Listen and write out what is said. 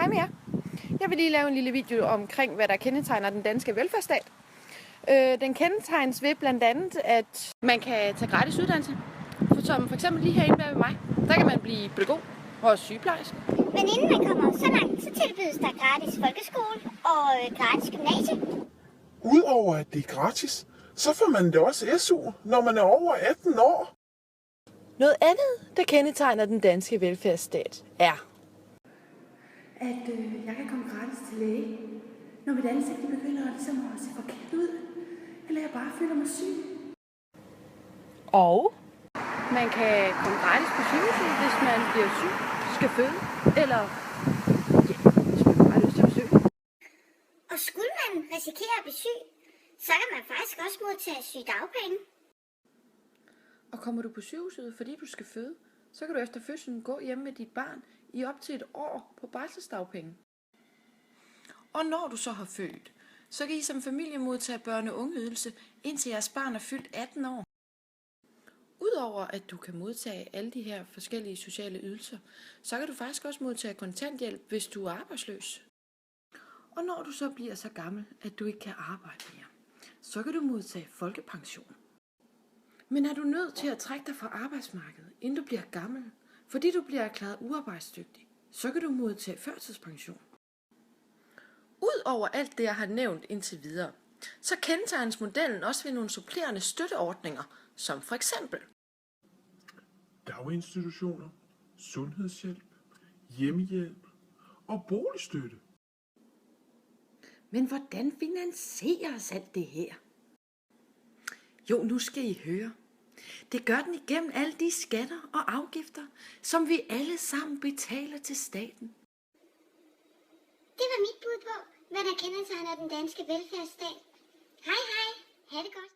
Hej med jer. Jeg vil lige lave en lille video omkring, hvad der kendetegner den danske velfærdsstat. Den kendetegnes ved blandt andet, at man kan tage gratis uddannelse. Som for eksempel lige herinde ved mig, der kan man blive pædagog og sygeplejerske. Men inden man kommer så langt, så tilbydes der gratis folkeskole og gratis gymnasie. Udover at det er gratis, så får man det også SU, når man er over 18 år. Noget andet, der kendetegner den danske velfærdsstat, er, at jeg kan komme gratis til læge, når mit ansigt begynder ligesom at se forkert ud, eller jeg bare føler mig syg. og man kan komme gratis på sygehuset, hvis man bliver syg, skal føde, eller hvis man bare har lyst til at besøge. Og skulle man risikere at blive syg, så kan man faktisk også modtage sygedagpenge. Og kommer du på sygehuset, fordi du skal føde, så kan du efter fødslen gå hjemme med dit barn i op til 1 år på barselsdagpenge. Og når du så har født, så kan I som familie modtage børne- og ungeydelse, indtil jeres barn er fyldt 18 år. Udover at du kan modtage alle de her forskellige sociale ydelser, så kan du faktisk også modtage kontanthjælp, hvis du er arbejdsløs. Og når du så bliver så gammel, at du ikke kan arbejde mere, så kan du modtage folkepension. Men er du nødt til at trække dig fra arbejdsmarkedet, inden du bliver gammel, fordi du bliver erklæret uarbejdsdygtig, så kan du modtage førtidspension. Udover alt det, jeg har nævnt indtil videre, så kendetegnes modellen også ved nogle supplerende støtteordninger, som for eksempel Daginstitutioner, sundhedshjælp, hjemmehjælp og boligstøtte. Men hvordan finansieres alt det her? Jo, nu skal I høre. Det gør den igennem alle de skatter og afgifter, som vi alle sammen betaler til staten. Det var mit bud på, hvad der kendetegner den danske velfærdsstat. Hej hej, ha' det godt.